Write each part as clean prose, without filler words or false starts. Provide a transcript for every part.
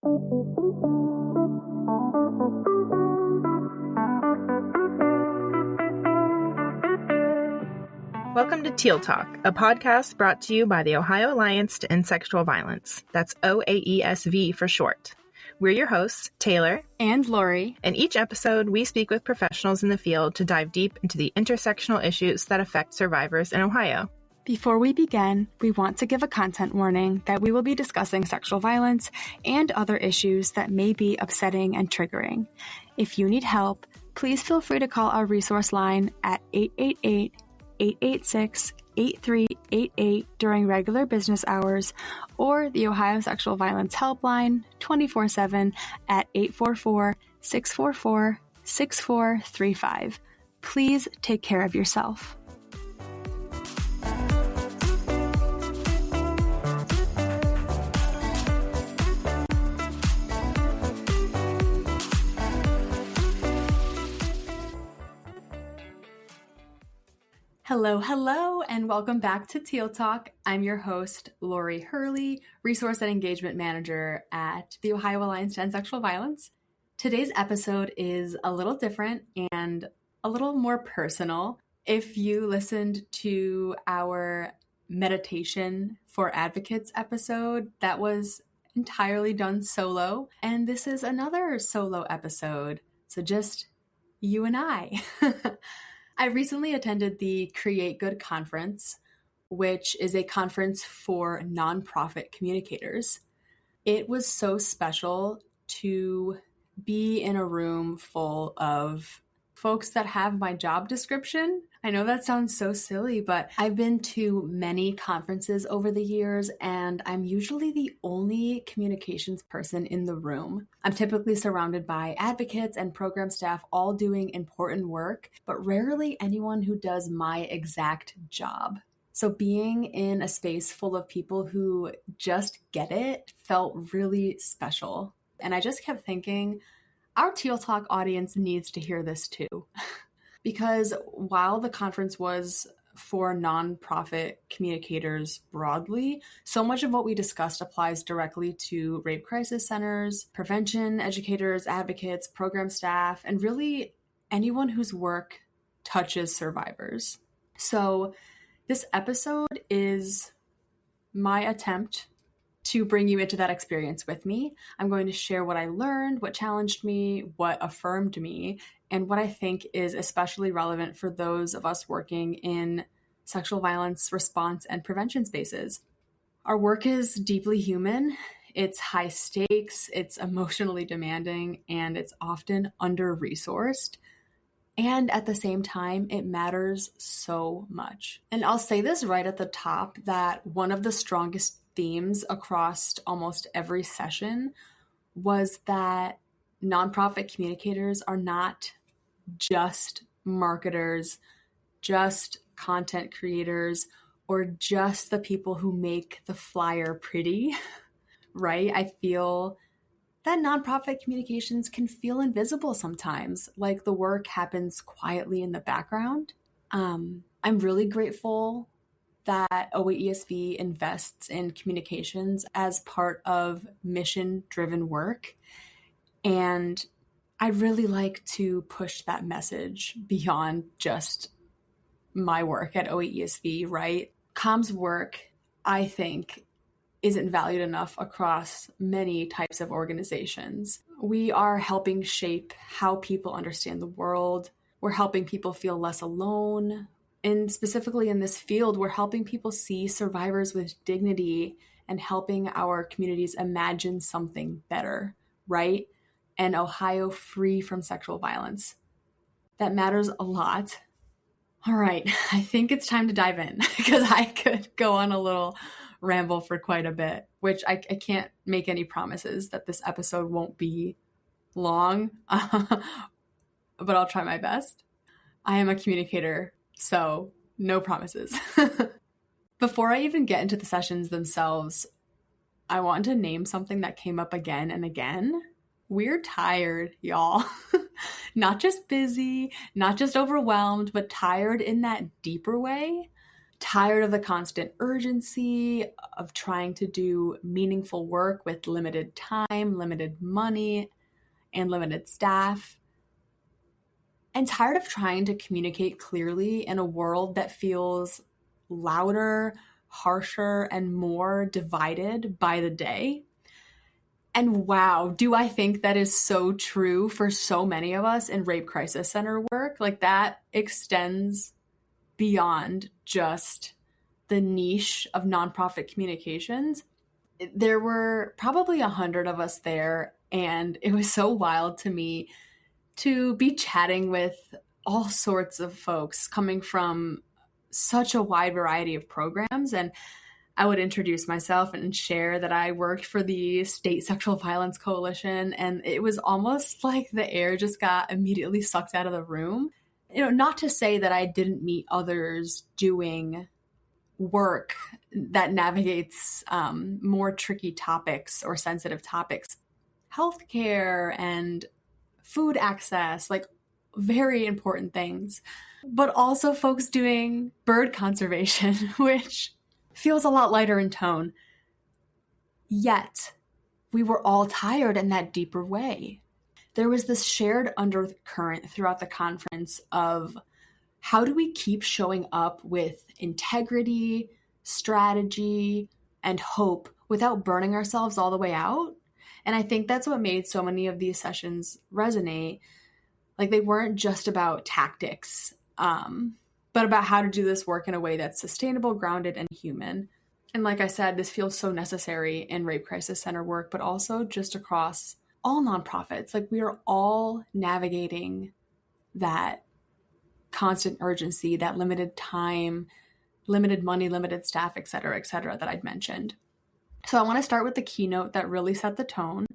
Welcome to Teal Talk, a podcast brought to you by the Ohio Alliance to End Sexual Violence. That's OAESV for short. We're your hosts, Taylor and Laurie. In each episode, we speak with professionals in the field to dive deep into the intersectional issues that affect survivors in Ohio. Before we begin, we want to give a content warning that we will be discussing sexual violence and other issues that may be upsetting and triggering. If you need help, please feel free to call our resource line at 888-886-8388 during regular business hours, or the Ohio Sexual Violence Helpline 24/7 at 844-644-6435. Please take care of yourself. Hello, and welcome back to Teal Talk. I'm your host, Laurie Hurley, Resource and Engagement Manager at the Ohio Alliance to End Sexual Violence. Today's episode is a little different and a little more personal. If you listened to our Meditation for Advocates episode, that was entirely done solo, and this is another solo episode, so just you and I. I recently attended the Create Good conference, which is a conference for nonprofit communicators. It was so special to be in a room full of folks that have my job description. I know that sounds so silly, but I've been to many conferences over the years, and I'm usually the only communications person in the room. I'm typically surrounded by advocates and program staff all doing important work, but rarely anyone who does my exact job. So being in a space full of people who just get it felt really special. And I just kept thinking, our Teal Talk audience needs to hear this too. Because while the conference was for nonprofit communicators broadly, so much of what we discussed applies directly to rape crisis centers, prevention educators, advocates, program staff, and really anyone whose work touches survivors. So this episode is my attempt to bring you into that experience with me. I'm going to share what I learned, what challenged me, what affirmed me, and what I think is especially relevant for those of us working in sexual violence response and prevention spaces. Our work is deeply human. It's high stakes, it's emotionally demanding, and it's often under-resourced. And at the same time, it matters so much. And I'll say this right at the top that one of the strongest themes across almost every session was that nonprofit communicators are not just marketers, just content creators, or just the people who make the flyer pretty, right? I feel that nonprofit communications can feel invisible sometimes, like the work happens quietly in the background. I'm really grateful that OAESV invests in communications as part of mission-driven work. And I really like to push that message beyond just my work at OAESV, right? Comms work, I think, isn't valued enough across many types of organizations. We are helping shape how people understand the world. We're helping people feel less alone. And specifically in this field, we're helping people see survivors with dignity and helping our communities imagine something better, right? And Ohio free from sexual violence. That matters a lot. All right, I think it's time to dive in because I could go on a little ramble for quite a bit, which I can't make any promises that this episode won't be long, but I'll try my best. I am a communicator, so no promises. Before I even get into the sessions themselves, I want to name something that came up again and again. We're tired, y'all. Not just busy, not just overwhelmed, but tired in that deeper way. tired of the constant urgency of trying to do meaningful work with limited time, limited money, and limited staff. And tired of trying to communicate clearly in a world that feels louder, harsher, and more divided by the day. And wow, do I think that is so true for so many of us in rape crisis center work? Like, that extends beyond just the niche of nonprofit communications. There were probably 100 of us there, and it was so wild to me to be chatting with all sorts of folks coming from such a wide variety of programs. And I would introduce myself and share that I worked for the State Sexual Violence Coalition, and it was almost like the air just got immediately sucked out of the room. Not to say that I didn't meet others doing work that navigates more tricky topics or sensitive topics, healthcare and food access, like very important things, but also folks doing bird conservation, which feels a lot lighter in tone. Yet we were all tired in that deeper way. There was this shared undercurrent throughout the conference of how do we keep showing up with integrity, strategy, and hope without burning ourselves all the way out? And I think that's what made so many of these sessions resonate. Like, they weren't just about tactics, but about how to do this work in a way that's sustainable, grounded, and human. And like I said, this feels so necessary in rape crisis center work, but also just across all nonprofits. Like, we are all navigating that constant urgency, that limited time, limited money, limited staff, et cetera, that I'd mentioned. So I want to start with the keynote that really set the tone.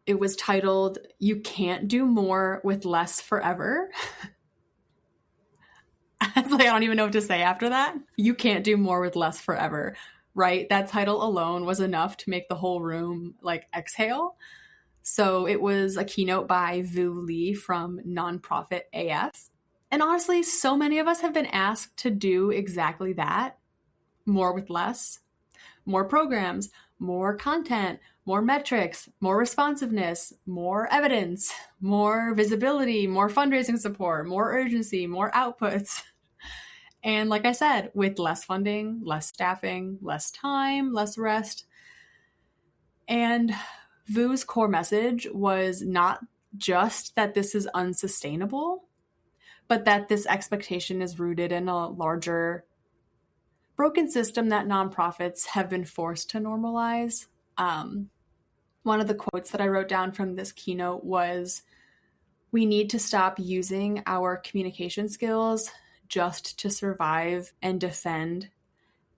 It was titled, "You Can't Do More with Less Forever." It's like, I don't even know what to say after that. You can't do more with less forever, right? That title alone was enough to make the whole room like exhale. So it was a keynote by Vu Lee from Nonprofit AF. And honestly, so many of us have been asked to do exactly that. More with less. More programs, more content, more metrics, more responsiveness, more evidence, more visibility, more fundraising support, more urgency, more outputs. And like I said, with less funding, less staffing, less time, less rest. And Vu's core message was not just that this is unsustainable, but that this expectation is rooted in a larger broken system that nonprofits have been forced to normalize. One of the quotes that I wrote down from this keynote was, "We need to stop using our communication skills just to survive and defend,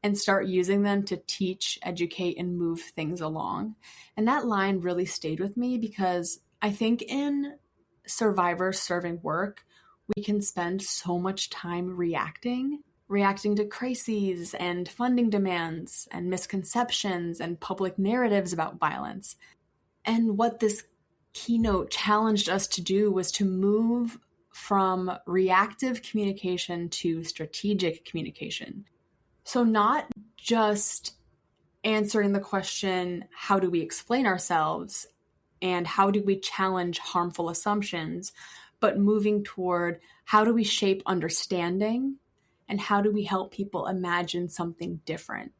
and start using them to teach, educate, and move things along." And that line really stayed with me because I think in survivor serving work, we can spend so much time reacting to crises and funding demands and misconceptions and public narratives about violence. And what this keynote challenged us to do was to move from reactive communication to strategic communication. So not just answering the question, how do we explain ourselves and how do we challenge harmful assumptions, but moving toward how do we shape understanding and how do we help people imagine something different.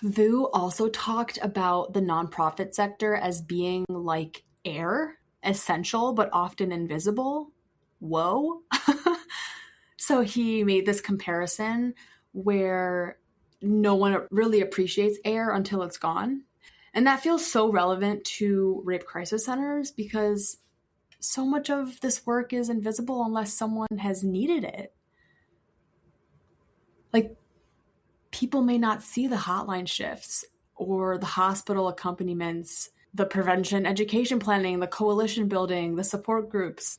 Vu also talked about the nonprofit sector as being like air, essential but often invisible. Whoa. So he made this comparison where no one really appreciates air until it's gone. And that feels so relevant to rape crisis centers because so much of this work is invisible unless someone has needed it. Like, people may not see the hotline shifts or the hospital accompaniments, the prevention education planning, the coalition building, the support groups,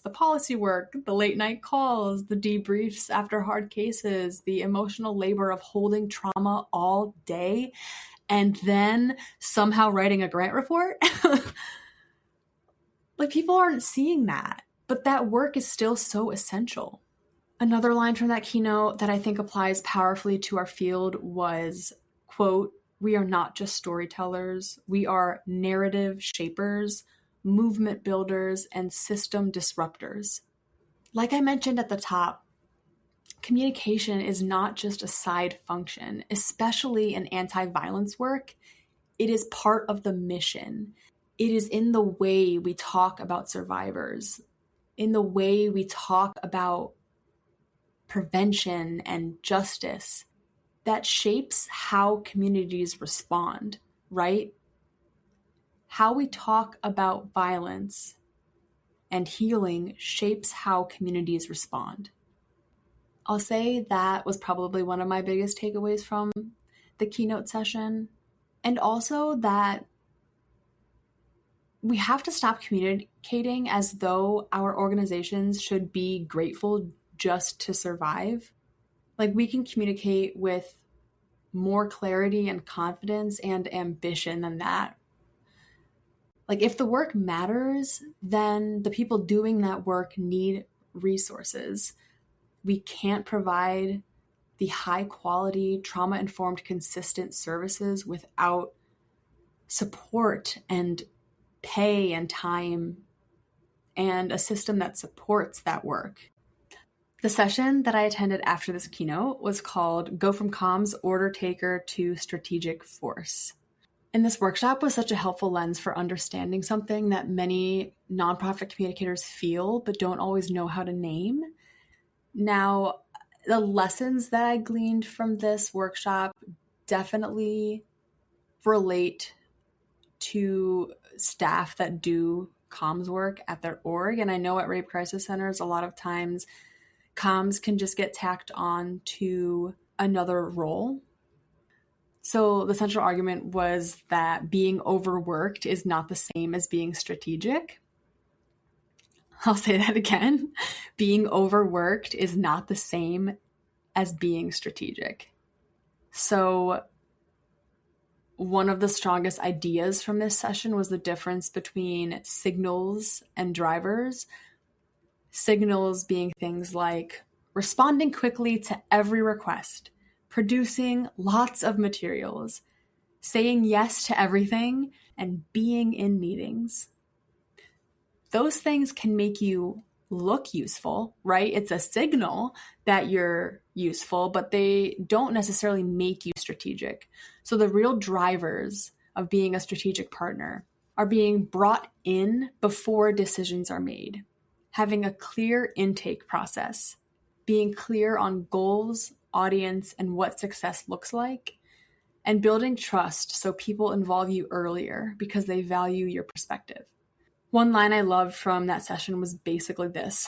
the policy work, the late night calls, the debriefs after hard cases, the emotional labor of holding trauma all day, and then somehow writing a grant report. Like, people aren't seeing that, but that work is still so essential. Another line from that keynote that I think applies powerfully to our field was, quote, "We are not just storytellers. We are narrative shapers, movement builders, and system disruptors." Like I mentioned at the top, communication is not just a side function, especially in anti-violence work. It is part of the mission. It is in the way we talk about survivors, in the way we talk about prevention and justice, that shapes how communities respond, right? How we talk about violence and healing shapes how communities respond. I'll say that was probably one of my biggest takeaways from the keynote session. And also that we have to stop communicating as though our organizations should be grateful just to survive. Like, we can communicate with more clarity and confidence and ambition than that. Like, if the work matters, then the people doing that work need resources. We can't provide the high quality, trauma-informed, consistent services without support and pay and time and a system that supports that work. The session that I attended after this keynote was called Go from Comms Order Taker to Strategic Force. And this workshop was such a helpful lens for understanding something that many nonprofit communicators feel but don't always know how to name. Now, the lessons that I gleaned from this workshop definitely relate to staff that do comms work at their org. And I know at rape crisis centers, a lot of times comms can just get tacked on to another role. So the central argument was that being overworked is not the same as being strategic. I'll say that again. Being overworked is not the same as being strategic. So one of the strongest ideas from this session was the difference between signals and drivers. Signals being things like responding quickly to every request, producing lots of materials, saying yes to everything, and being in meetings. Those things can make you look useful, right? It's a signal that you're useful, but they don't necessarily make you strategic. So the real drivers of being a strategic partner are being brought in before decisions are made, having a clear intake process, being clear on goals, audience, and what success looks like, and building trust so people involve you earlier because they value your perspective. One line I loved from that session was basically this: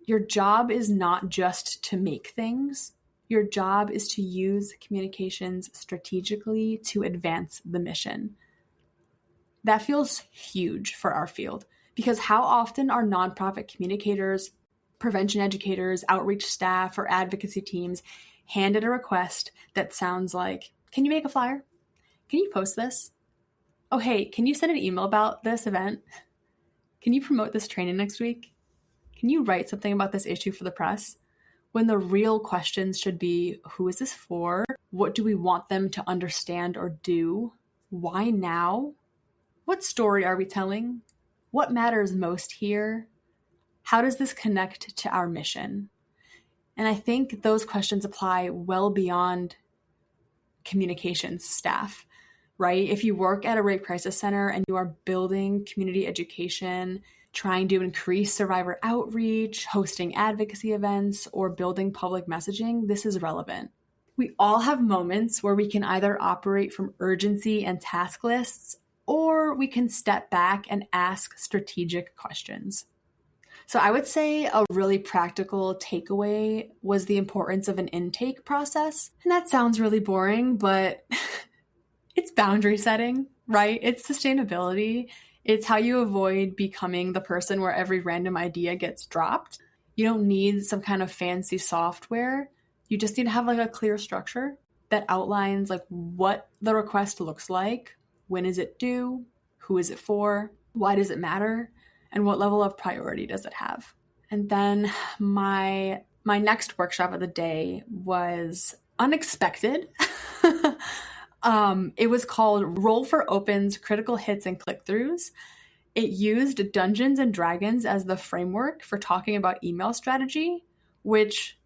your job is not just to make things. Your job is to use communications strategically to advance the mission. That feels huge for our field, because how often are nonprofit communicators, prevention educators, outreach staff, or advocacy teams handed a request that sounds like, can you make a flyer? Can you post this? Oh, hey, can you send an email about this event? Can you promote this training next week? Can you write something about this issue for the press? When the real questions should be, who is this for? What do we want them to understand or do? Why now? What story are we telling? What matters most here? How does this connect to our mission? And I think those questions apply well beyond communications staff, right? If you work at a rape crisis center and you are building community education, trying to increase survivor outreach, hosting advocacy events, or building public messaging, this is relevant. We all have moments where we can either operate from urgency and task lists, or we can step back and ask strategic questions. So I would say a really practical takeaway was the importance of an intake process. And that sounds really boring, but it's boundary setting, right? It's sustainability. It's how you avoid becoming the person where every random idea gets dropped. You don't need some kind of fancy software. You just need to have like a clear structure that outlines like what the request looks like, when is it due, who is it for, why does it matter, and what level of priority does it have. And then my next workshop of the day was unexpected. It was called Roll for Opens, Critical Hits and Click-Throughs. It used Dungeons and Dragons as the framework for talking about email strategy, which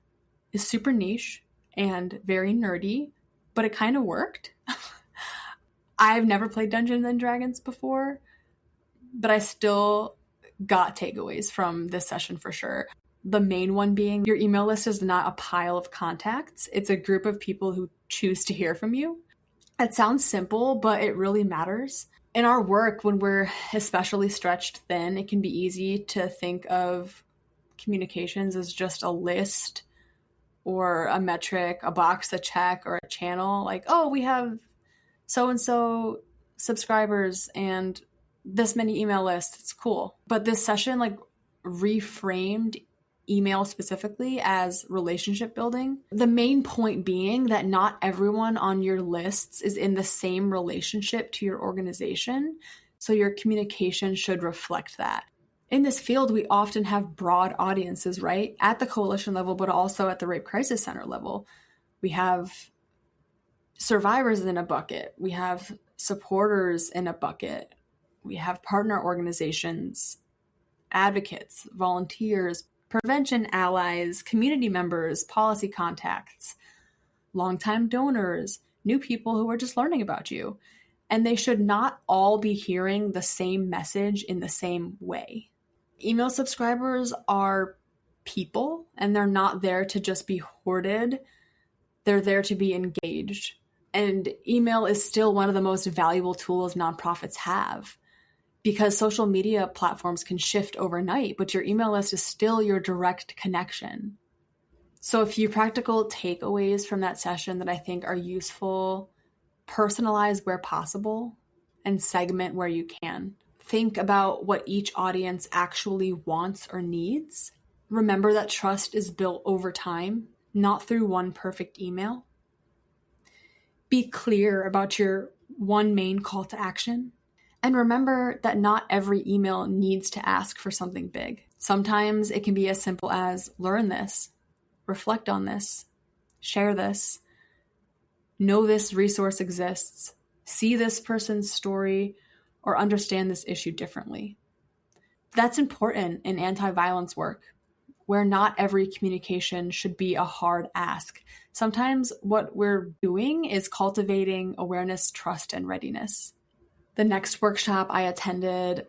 is super niche and very nerdy, but it kind of worked. I've never played Dungeons and Dragons before, but I still got takeaways from this session for sure. The main one being your email list is not a pile of contacts. It's a group of people who choose to hear from you. It sounds simple, but it really matters. In our work, when we're especially stretched thin, it can be easy to think of communications as just a list or a metric, a box to check, or a channel. Like, oh, we have so-and-so subscribers and this many email lists. It's cool. But this session reframed email specifically as relationship building. The main point being that not everyone on your lists is in the same relationship to your organization. So your communication should reflect that. In this field, we often have broad audiences, right? At the coalition level, but also at the Rape Crisis Center level. We have survivors in a bucket. We have supporters in a bucket. We have partner organizations, advocates, volunteers, prevention allies, community members, policy contacts, longtime donors, new people who are just learning about you. And they should not all be hearing the same message in the same way. Email subscribers are people, and they're not there to just be hoarded. They're there to be engaged. And email is still one of the most valuable tools nonprofits have, because social media platforms can shift overnight, but your email list is still your direct connection. So a few practical takeaways from that session that I think are useful: personalize where possible and segment where you can. Think about what each audience actually wants or needs. Remember that trust is built over time, not through one perfect email. Be clear about your one main call to action. And remember that not every email needs to ask for something big. Sometimes it can be as simple as learn this, reflect on this, share this, know this resource exists, see this person's story, or understand this issue differently. That's important in anti-violence work, where not every communication should be a hard ask. Sometimes what we're doing is cultivating awareness, trust, and readiness. The next workshop I attended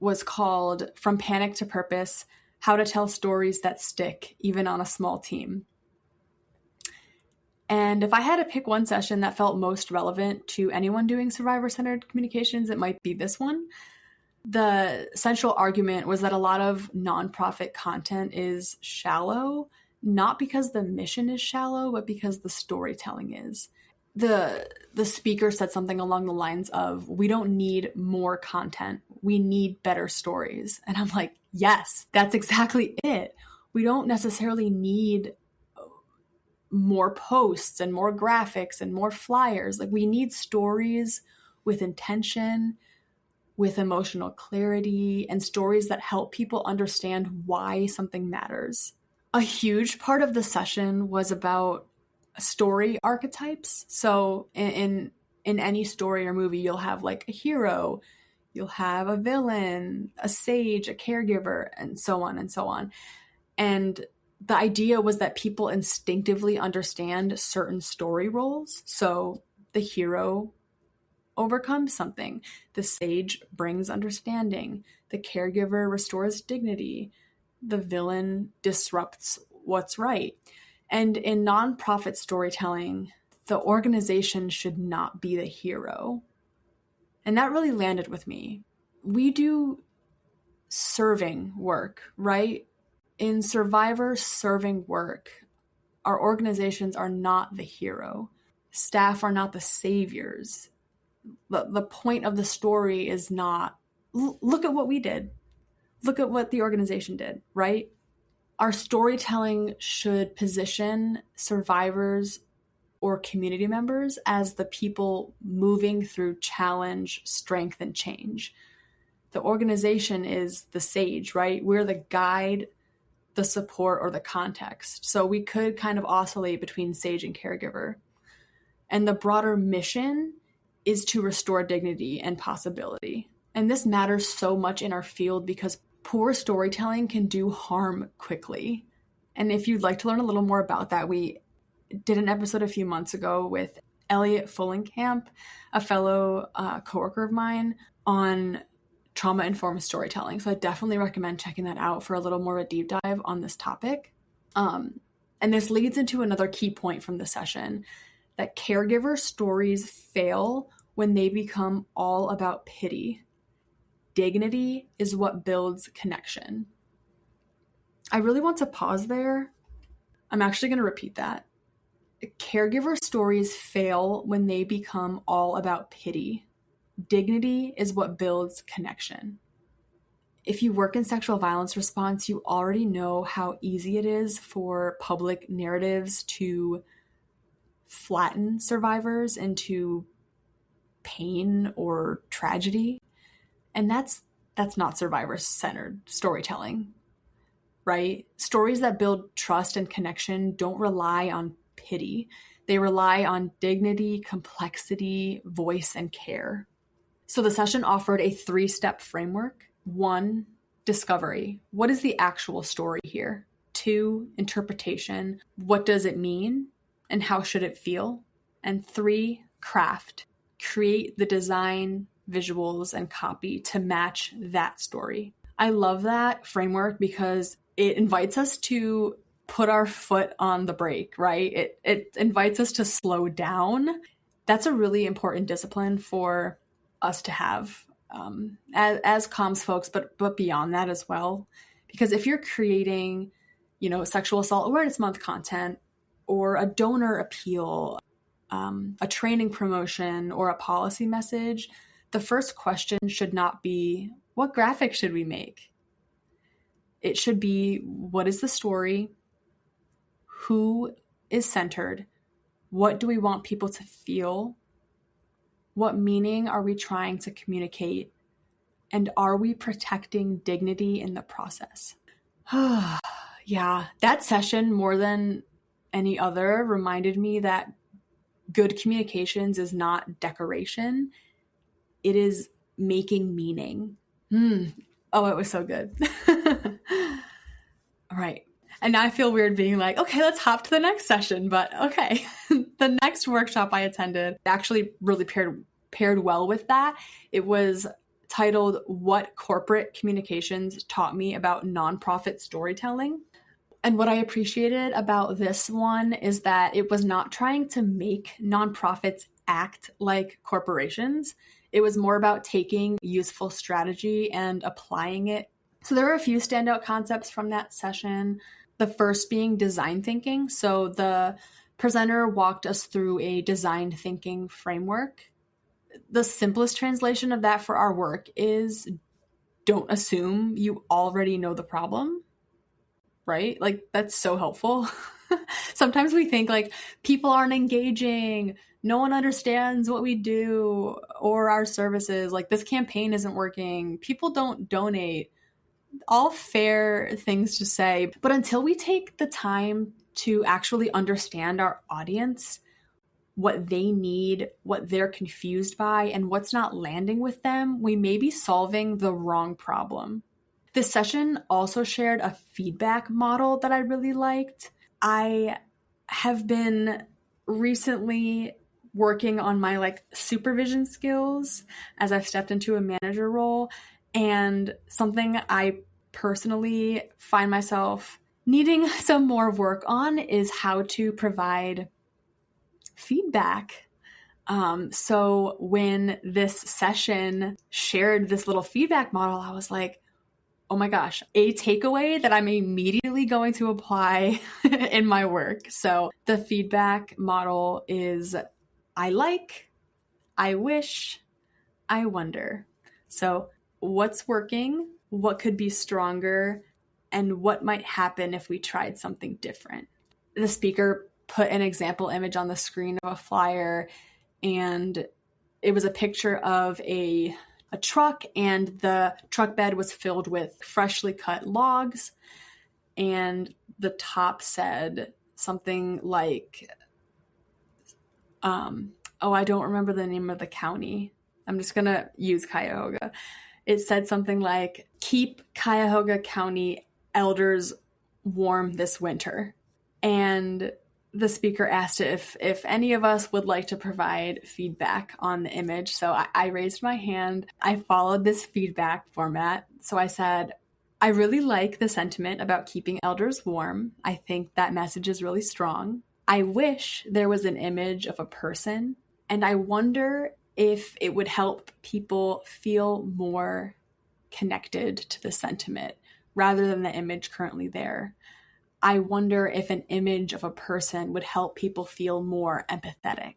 was called From Panic to Purpose: How to Tell Stories That Stick, Even on a Small Team. And if I had to pick one session that felt most relevant to anyone doing survivor-centered communications, it might be this one. The central argument was that a lot of nonprofit content is shallow, not because the mission is shallow, but because the storytelling is. The speaker said something along the lines of, we don't need more content, we need better stories. And I'm like, yes, that's exactly it. We don't necessarily need more posts and more graphics and more flyers. We need stories with intention, with emotional clarity, and stories that help people understand why something matters. A huge part of the session was about story archetypes. So in any story or movie, you'll have a hero, you'll have a villain, a sage, a caregiver, and so on and so on. And the idea was that people instinctively understand certain story roles. So the hero overcomes something, the sage brings understanding, the caregiver restores dignity, the villain disrupts what's right. And in nonprofit storytelling, the organization should not be the hero. And that really landed with me. We do serving work, right? In survivor serving work, our organizations are not the hero. Staff are not the saviors. The point of the story is not, look at what we did. Look at what the organization did, right? Our storytelling should position survivors or community members as the people moving through challenge, strength, and change. The organization is the sage, right? We're the guide, the support, or the context. So we could kind of oscillate between sage and caregiver. And the broader mission is to restore dignity and possibility. And this matters so much in our field because poor storytelling can do harm quickly. And if you'd like to learn a little more about that, we did an episode a few months ago with Elliot Fullenkamp, a fellow coworker of mine, on trauma-informed storytelling. So I definitely recommend checking that out for a little more of a deep dive on this topic. And this leads into another key point from the session, that caregiver stories fail when they become all about pity. Dignity is what builds connection. I really want to pause there. I'm actually going to repeat that. Caregiver stories fail when they become all about pity. Dignity is what builds connection. If you work in sexual violence response, you already know how easy it is for public narratives to flatten survivors into pain or tragedy. And that's not survivor-centered storytelling, right? Stories that build trust and connection don't rely on pity. They rely on dignity, complexity, voice, and care. So the session offered a 3-step framework. 1, discovery. What is the actual story here? 2, interpretation. What does it mean? And how should it feel? And 3, craft. Create the design, visuals, and copy to match that story. I love that framework because it invites us to put our foot on the brake, right? It invites us to slow down. That's a really important discipline for us to have as comms folks, but beyond that as well. Because if you're creating, Sexual Assault Awareness Month content or a donor appeal, a training promotion, or a policy message, the first question should not be, what graphic should we make? It should be, what is the story? Who is centered? What do we want people to feel? What meaning are we trying to communicate? And are we protecting dignity in the process? Yeah, that session, more than any other, reminded me that good communications is not decoration. It is making meaning. Oh, it was so good. All right. And now I feel weird being like, okay, let's hop to the next session. But okay, the next workshop I attended actually really paired well with that. It was titled What Corporate Communications Taught Me About Nonprofit Storytelling. And what I appreciated about this one is that it was not trying to make nonprofits act like corporations. It was more about taking useful strategy and applying it. So there were a few standout concepts from that session. The first being design thinking. So the presenter walked us through a design thinking framework. The simplest translation of that for our work is, don't assume you already know the problem, right? Like, that's so helpful. Sometimes we think like people aren't engaging, no one understands what we do or our services, like this campaign isn't working, people don't donate. All fair things to say, but until we take the time to actually understand our audience, what they need, what they're confused by, and what's not landing with them, we may be solving the wrong problem. This session also shared a feedback model that I really liked. I have been recently working on my supervision skills as I've stepped into a manager role, and something I personally find myself needing some more work on is how to provide feedback. So when this session shared this little feedback model, I was like, oh my gosh, a takeaway that I'm immediately going to apply in my work. So the feedback model is, I like, I wish, I wonder. So what's working? What could be stronger? And what might happen if we tried something different? The speaker put an example image on the screen of a flyer, and it was a picture of a a truck, and the truck bed was filled with freshly cut logs. And the top said something like, I don't remember the name of the county. I'm just going to use Cuyahoga. It said something like, keep Cuyahoga County elders warm this winter. And the speaker asked if any of us would like to provide feedback on the image. So I raised my hand. I followed this feedback format. So I said, I really like the sentiment about keeping elders warm. I think that message is really strong. I wish there was an image of a person, and I wonder if it would help people feel more connected to the sentiment rather than the image currently there. I wonder if an image of a person would help people feel more empathetic.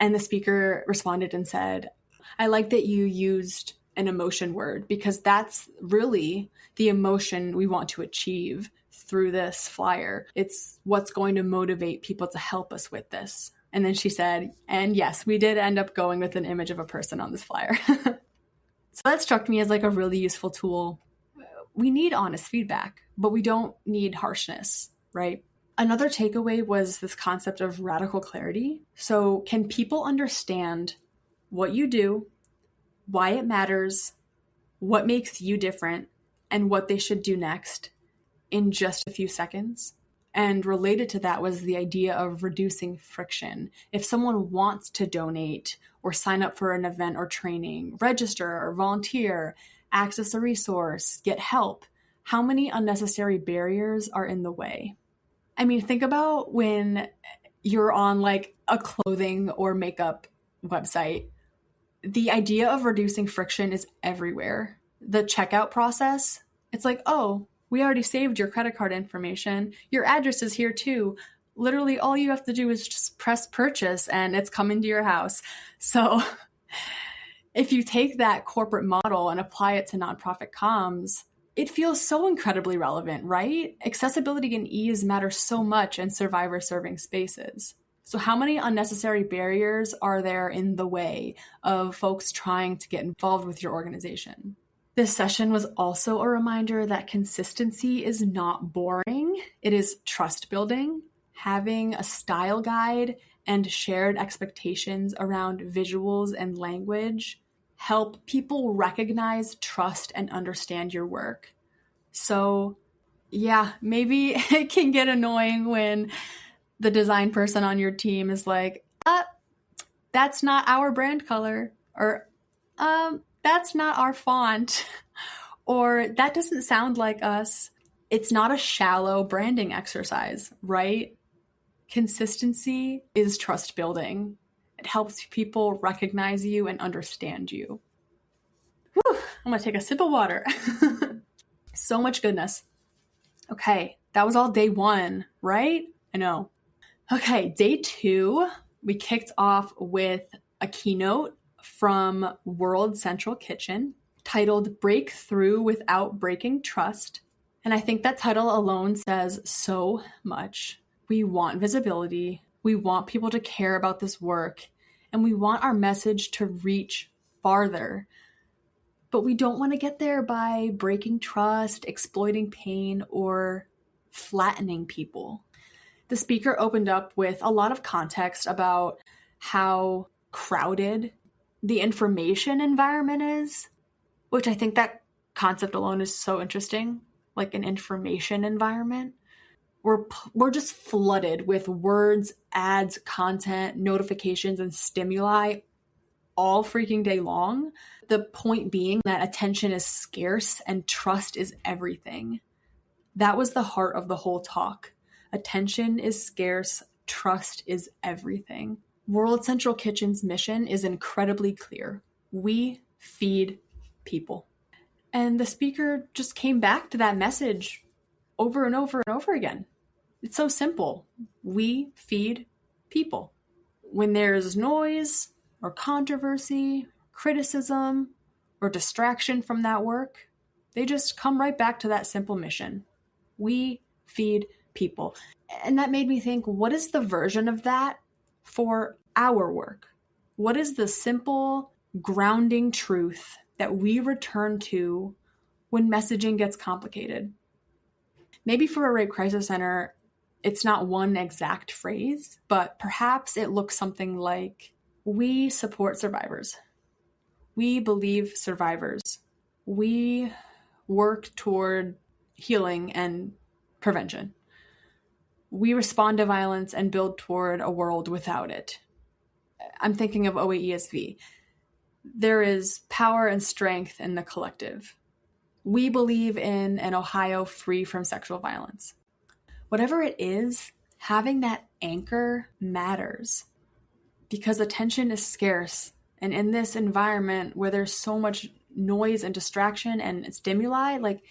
And the speaker responded and said, I like that you used an emotion word, because that's really the emotion we want to achieve through this flyer. It's what's going to motivate people to help us with this. And then she said, and yes, we did end up going with an image of a person on this flyer. So that struck me as like a really useful tool. We need honest feedback, but we don't need harshness, right? Another takeaway was this concept of radical clarity. So can people understand what you do, why it matters, what makes you different, and what they should do next in just a few seconds? And related to that was the idea of reducing friction. If someone wants to donate or sign up for an event or training, register or volunteer, access a resource, get help, how many unnecessary barriers are in the way? I mean, think about when you're on like a clothing or makeup website. The idea of reducing friction is everywhere. The checkout process, it's like, oh, we already saved your credit card information. Your address is here too. Literally all you have to do is just press purchase and it's coming to your house. So if you take that corporate model and apply it to nonprofit comms, it feels so incredibly relevant, right? Accessibility and ease matter so much in survivor serving spaces. So how many unnecessary barriers are there in the way of folks trying to get involved with your organization? This session was also a reminder that consistency is not boring. It is trust building. Having a style guide and shared expectations around visuals and language help people recognize, trust, and understand your work. So yeah, maybe it can get annoying when the design person on your team is like, that's not our brand color, or that's not our font, or that doesn't sound like us. It's not a shallow branding exercise, right? Consistency is trust building. It helps people recognize you and understand you. Whew, I'm gonna take a sip of water. So much goodness. Okay, that was all day one, right? I know. Okay, day two, we kicked off with a keynote from World Central Kitchen titled Break Through Without Breaking Trust. And I think that title alone says so much. We want visibility. We want people to care about this work. And we want our message to reach farther. But we don't want to get there by breaking trust, exploiting pain, or flattening people. The speaker opened up with a lot of context about how crowded the information environment is, which I think that concept alone is so interesting, like an information environment. We're just flooded with words, ads, content, notifications, and stimuli all freaking day long. The point being that attention is scarce and trust is everything. That was the heart of the whole talk. Attention is scarce, trust is everything. World Central Kitchen's mission is incredibly clear. We feed people. And the speaker just came back to that message over and over and over again. It's so simple. We feed people. When there's noise or controversy, criticism, or distraction from that work, they just come right back to that simple mission. We feed people. And that made me think, what is the version of that for our work? What is the simple, grounding truth that we return to when messaging gets complicated. Maybe for a rape crisis center, it's not one exact phrase, but perhaps it looks something like, we support survivors. We believe survivors. We work toward healing and prevention. We respond to violence and build toward a world without it. I'm thinking of OAESV. There is power and strength in the collective. We believe in an Ohio free from sexual violence. Whatever it is, having that anchor matters because attention is scarce. And in this environment where there's so much noise and distraction and stimuli, like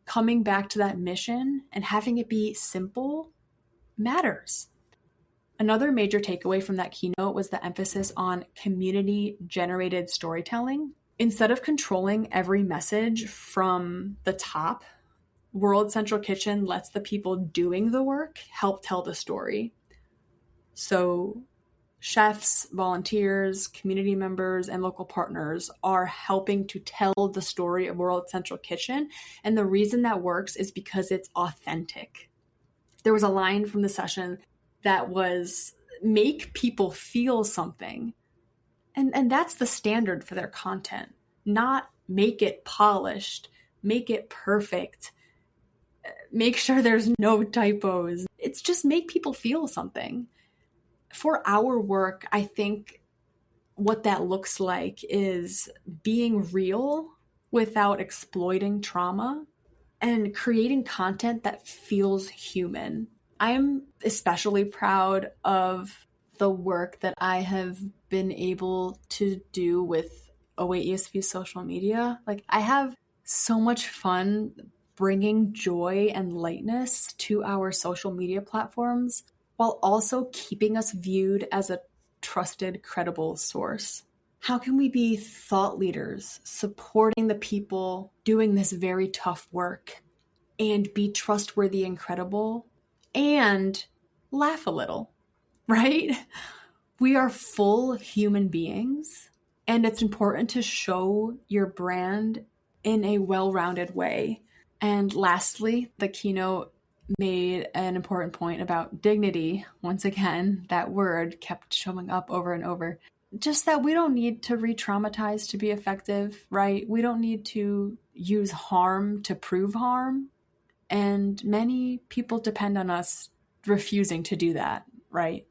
coming back to that mission and having it be simple matters. Another major takeaway from that keynote was the emphasis on community-generated storytelling. Instead of controlling every message from the top, World Central Kitchen lets the people doing the work help tell the story. So chefs, volunteers, community members, and local partners are helping to tell the story of World Central Kitchen. And the reason that works is because it's authentic. There was a line from the session that was, make people feel something. And that's the standard for their content, not make it polished, make it perfect, make sure there's no typos. It's just make people feel something. For our work, I think what that looks like is being real without exploiting trauma and creating content that feels human. I'm especially proud of the work that I have been able to do with OAESV social media. Like, I have so much fun bringing joy and lightness to our social media platforms while also keeping us viewed as a trusted, credible source. How can we be thought leaders supporting the people doing this very tough work and be trustworthy and credible and laugh a little, right? We are full human beings, and it's important to show your brand in a well-rounded way. And lastly, the keynote made an important point about dignity. Once again, that word kept showing up over and over. Just that we don't need to re-traumatize to be effective, right? We don't need to use harm to prove harm. And many people depend on us refusing to do that, right?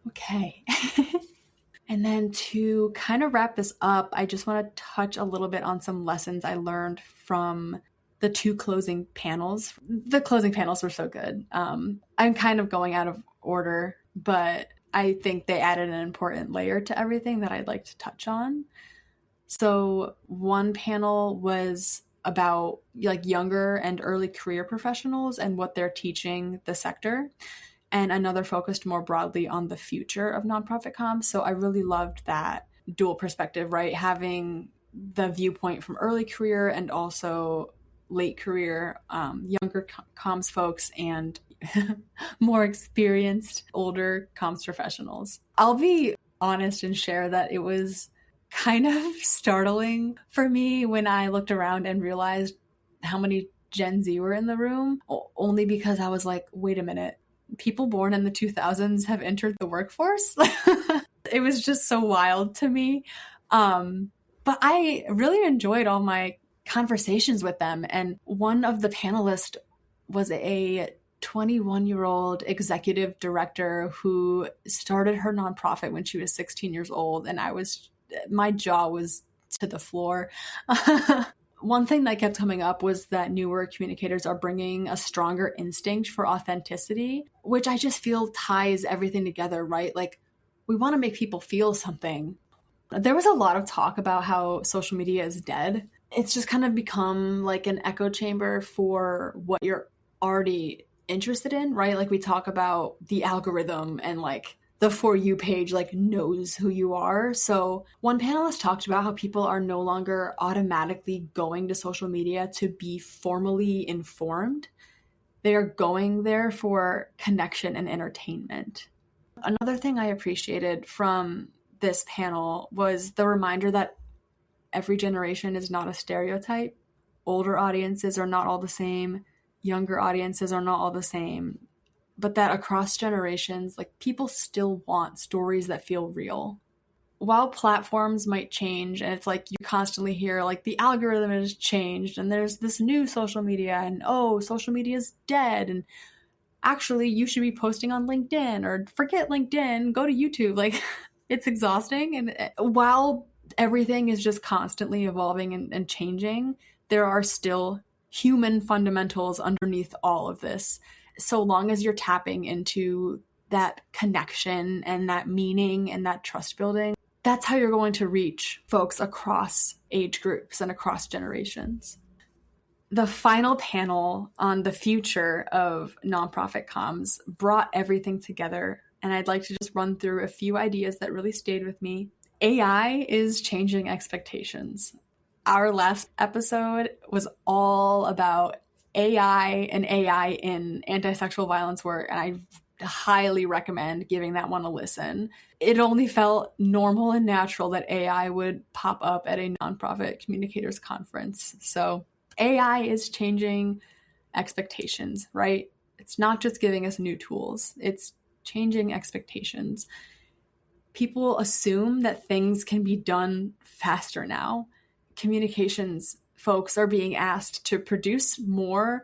Okay. And then to kind of wrap this up, I just want to touch a little bit on some lessons I learned from the two closing panels. The closing panels were so good. I'm kind of going out of order, but I think they added an important layer to everything that I'd like to touch on. So one panel was about like younger and early career professionals and what they're teaching the sector. And another focused more broadly on the future of nonprofit comms. So I really loved that dual perspective, right? Having the viewpoint from early career and also late career, younger comms folks and more experienced older comms professionals. I'll be honest and share that it was kind of startling for me when I looked around and realized how many Gen Z were in the room, only because I was like, wait a minute. People born in the 2000s have entered the workforce. It was just so wild to me. But I really enjoyed all my conversations with them. And one of the panelists was a 21-year-old executive director who started her nonprofit when she was 16 years old. And my jaw was to the floor. One thing that kept coming up was that newer communicators are bringing a stronger instinct for authenticity, which I just feel ties everything together, right? Like, we want to make people feel something. There was a lot of talk about how social media is dead. It's just kind of become like an echo chamber for what you're already interested in, right? Like, we talk about the algorithm and like the For You page like knows who you are. So one panelist talked about how people are no longer automatically going to social media to be formally informed. They are going there for connection and entertainment. Another thing I appreciated from this panel was the reminder that every generation is not a stereotype. Older audiences are not all the same. Younger audiences are not all the same. But that across generations, like, people still want stories that feel real. While platforms might change, and it's like you constantly hear like the algorithm has changed and there's this new social media and social media is dead and actually you should be posting on LinkedIn or forget LinkedIn, go to YouTube. Like, it's exhausting. And while everything is just constantly evolving and changing, there are still human fundamentals underneath all of this. So long as you're tapping into that connection and that meaning and that trust building, that's how you're going to reach folks across age groups and across generations. The final panel on the future of nonprofit comms brought everything together, and I'd like to just run through a few ideas that really stayed with me. AI is changing expectations. Our last episode was all about AI and AI in anti-sexual violence work, and I highly recommend giving that one a listen. It only felt normal and natural that AI would pop up at a nonprofit communicators conference. So AI is changing expectations, right? It's not just giving us new tools, it's changing expectations. People assume that things can be done faster now. Communications folks are being asked to produce more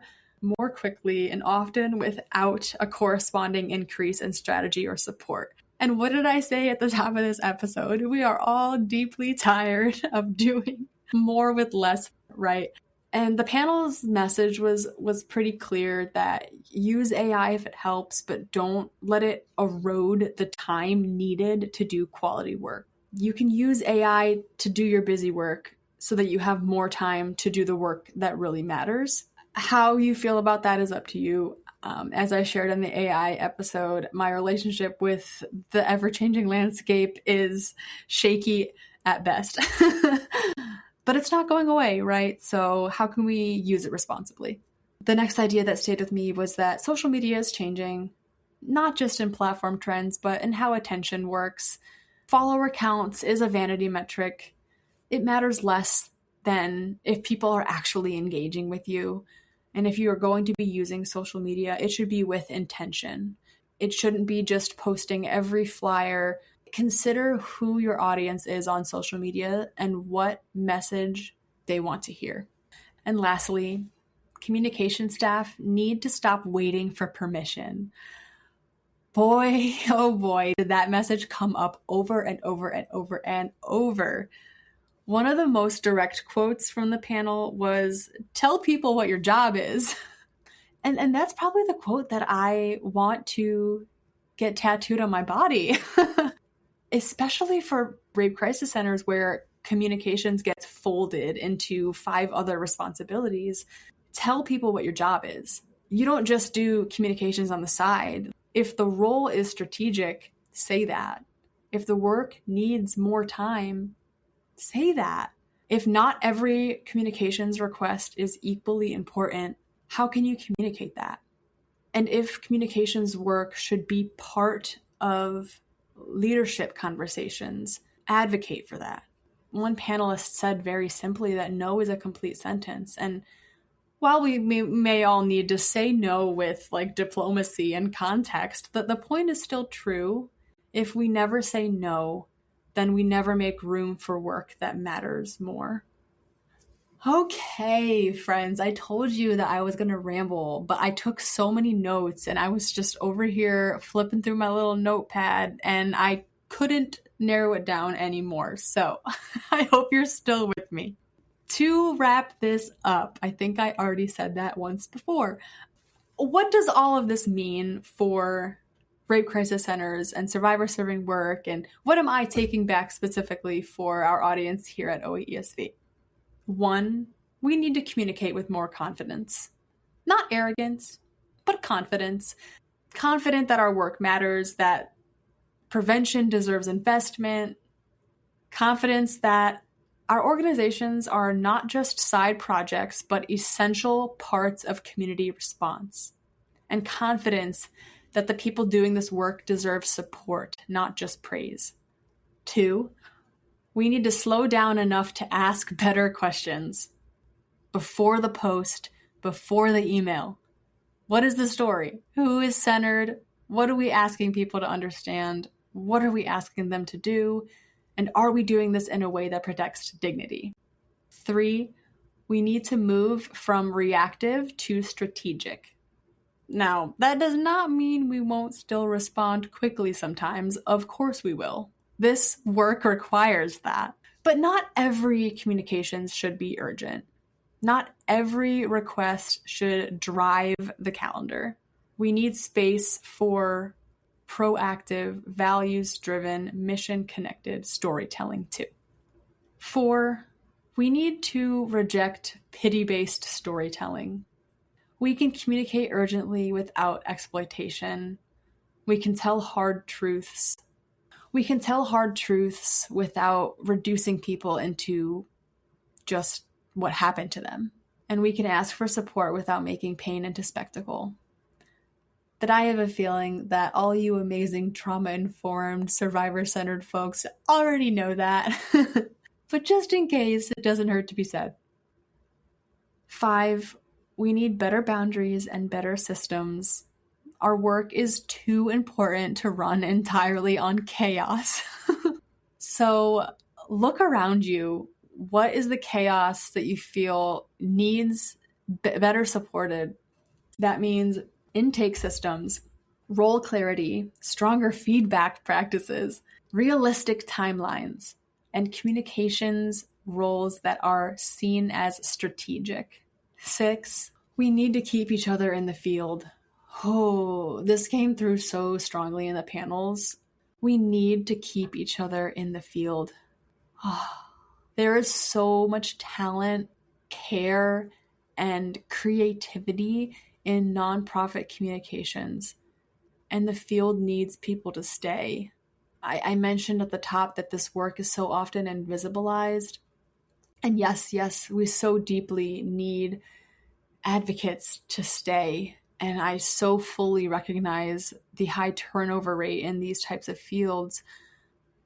quickly and often without a corresponding increase in strategy or support. And what did I say at the top of this episode? We are all deeply tired of doing more with less, right? And the panel's message was pretty clear that use AI if it helps, but don't let it erode the time needed to do quality work. You can use AI to do your busy work so that you have more time to do the work that really matters. How you feel about that is up to you. As I shared in the AI episode, my relationship with the ever-changing landscape is shaky at best. But it's not going away, right? So how can we use it responsibly? The next idea that stayed with me was that social media is changing, not just in platform trends, but in how attention works. Follower counts is a vanity metric. It matters less than if people are actually engaging with you. And if you are going to be using social media, it should be with intention. It shouldn't be just posting every flyer. Consider who your audience is on social media and what message they want to hear. And lastly, communication staff need to stop waiting for permission. Boy, oh boy, did that message come up over and over and over and over. One of the most direct quotes from the panel was, "Tell people what your job is." And that's probably the quote that I want to get tattooed on my body, especially for rape crisis centers where communications gets folded into 5 other responsibilities. Tell people what your job is. You don't just do communications on the side. If the role is strategic, say that. If the work needs more time, say that. If not every communications request is equally important, how can you communicate that? And if communications work should be part of leadership conversations, advocate for that. One panelist said very simply that no is a complete sentence. And while we may all need to say no with like diplomacy and context, the point is still true. If we never say no, then we never make room for work that matters more. Okay, friends, I told you that I was going to ramble, but I took so many notes and I was just over here flipping through my little notepad and I couldn't narrow it down anymore. So I hope you're still with me. To wrap this up, I think I already said that once before. What does all of this mean for rape crisis centers and survivor serving work? And what am I taking back specifically for our audience here at OAESV? 1, we need to communicate with more confidence. Not arrogance, but confidence. Confident that our work matters, that prevention deserves investment. Confidence that our organizations are not just side projects, but essential parts of community response. And confidence that the people doing this work deserve support, not just praise. 2, We need to slow down enough to ask better questions before the post, before the email. What is the story? Who is centered? What are we asking people to understand? What are we asking them to do? And are we doing this in a way that protects dignity? 3, we need to move from reactive to strategic. Now, that does not mean we won't still respond quickly sometimes. Of course we will. This work requires that. But not every communications should be urgent. Not every request should drive the calendar. We need space for proactive, values-driven, mission-connected storytelling too. 4, we need to reject pity-based storytelling. We can communicate urgently without exploitation. We can tell hard truths. We can tell hard truths without reducing people into just what happened to them. And we can ask for support without making pain into spectacle. But I have a feeling that all you amazing trauma-informed, survivor-centered folks already know that. But just in case, it doesn't hurt to be said. 5, we need better boundaries and better systems. Our work is too important to run entirely on chaos. So look around you. What is the chaos that you feel needs better supported? That means intake systems, role clarity, stronger feedback practices, realistic timelines, and communications roles that are seen as strategic. 6, we need to keep each other in the field. Oh, this came through so strongly in the panels. We need to keep each other in the field. There is so much talent, care, and creativity in nonprofit communications, and the field needs people to stay. I mentioned at the top that this work is so often invisibilized. And yes, we so deeply need advocates to stay. And I so fully recognize the high turnover rate in these types of fields.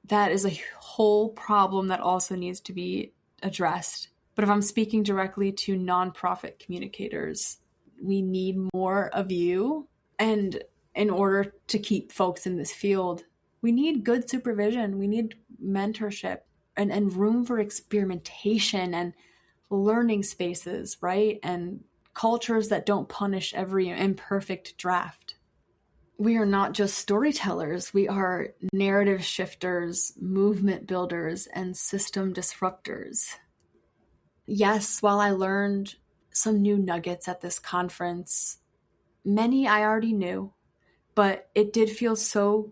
That is a whole problem that also needs to be addressed. But if I'm speaking directly to nonprofit communicators, we need more of you. And in order to keep folks in this field, we need good supervision. We need mentorship and room for experimentation and learning spaces, right? And cultures that don't punish every imperfect draft. We are not just storytellers. We are narrative shifters, movement builders, and system disruptors. Yes, while I learned some new nuggets at this conference, many I already knew, but it did feel so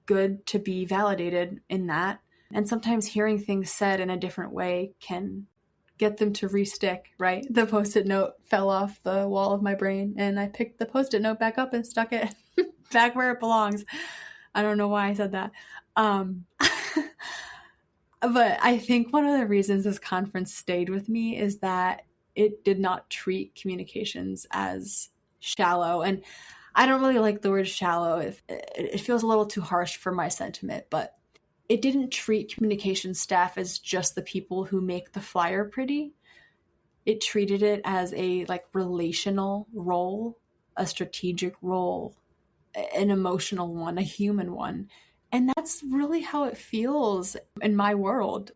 good to be validated in that. And sometimes hearing things said in a different way can get them to re-stick, right? The Post-it note fell off the wall of my brain, and I picked the Post-it note back up and stuck it back where it belongs. I don't know why I said that. But I think one of the reasons this conference stayed with me is that it did not treat communications as shallow. And I don't really like the word shallow. It feels a little too harsh for my sentiment, but it didn't treat communications staff as just the people who make the flyer pretty. It treated it as a relational role, a strategic role, an emotional one, a human one. And that's really how it feels in my world.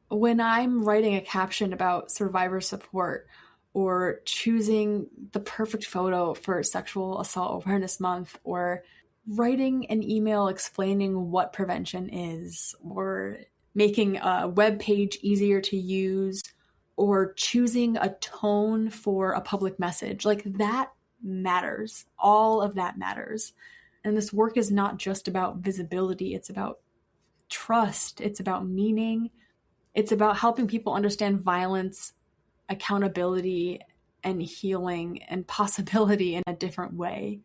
When I'm writing a caption about survivor support or choosing the perfect photo for Sexual Assault Awareness Month, or writing an email explaining what prevention is, or making a web page easier to use, or choosing a tone for a public message, that matters. All of that matters. And this work is not just about visibility. It's about trust. It's about meaning. It's about helping people understand violence, accountability, and healing and possibility in a different way.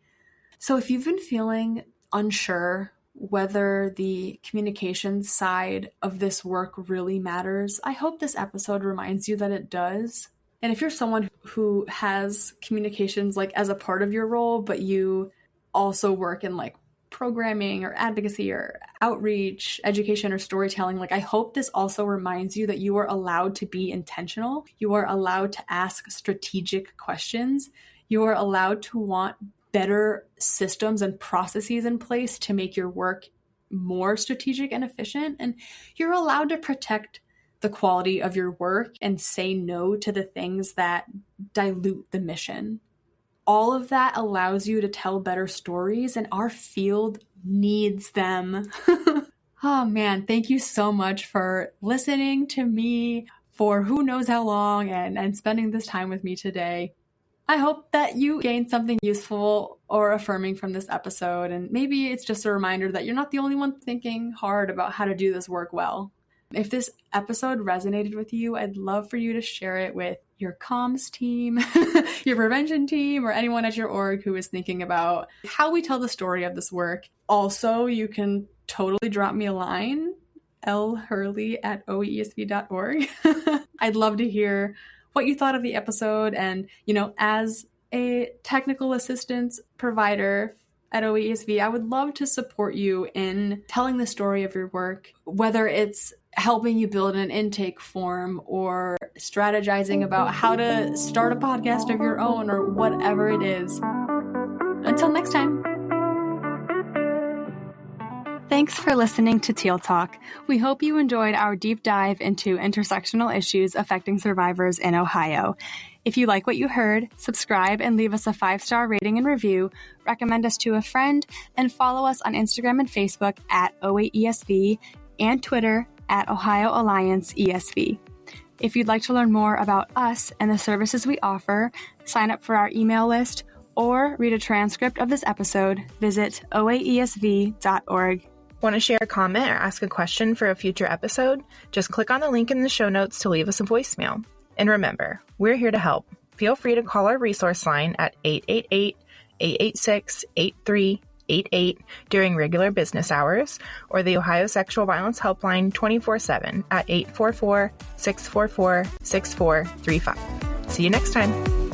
So if you've been feeling unsure whether the communications side of this work really matters, I hope this episode reminds you that it does. And if you're someone who has communications as a part of your role, but you also work in programming or advocacy or outreach, education or storytelling, like I hope this also reminds you that you are allowed to be intentional. You are allowed to ask strategic questions. You are allowed to want better systems and processes in place to make your work more strategic and efficient. And you're allowed to protect the quality of your work and say no to the things that dilute the mission. All of that allows you to tell better stories, and our field needs them. Oh man, thank you so much for listening to me for who knows how long and spending this time with me today. I hope that you gained something useful or affirming from this episode, and maybe it's just a reminder that you're not the only one thinking hard about how to do this work well. If this episode resonated with you, I'd love for you to share it with your comms team, your prevention team, or anyone at your org who is thinking about how we tell the story of this work. Also, you can totally drop me a line, lhurley@oaesv.org. I'd love to hear what you thought of the episode. And, as a technical assistance provider at OAESV, I would love to support you in telling the story of your work, whether it's helping you build an intake form or strategizing about how to start a podcast of your own or whatever it is. Until next time. Thanks for listening to Teal Talk. We hope you enjoyed our deep dive into intersectional issues affecting survivors in Ohio. If you like what you heard, subscribe and leave us a 5-star rating and review, recommend us to a friend, and follow us on Instagram and Facebook at OAESV and Twitter at Ohio Alliance ESV. If you'd like to learn more about us and the services we offer, sign up for our email list, or read a transcript of this episode, visit oaesv.org. Want to share a comment or ask a question for a future episode? Just click on the link in the show notes to leave us a voicemail. And remember, we're here to help. Feel free to call our resource line at 888-886-8388 during regular business hours, or the Ohio Sexual Violence Helpline 24/7 at 844-644-6435. See you next time.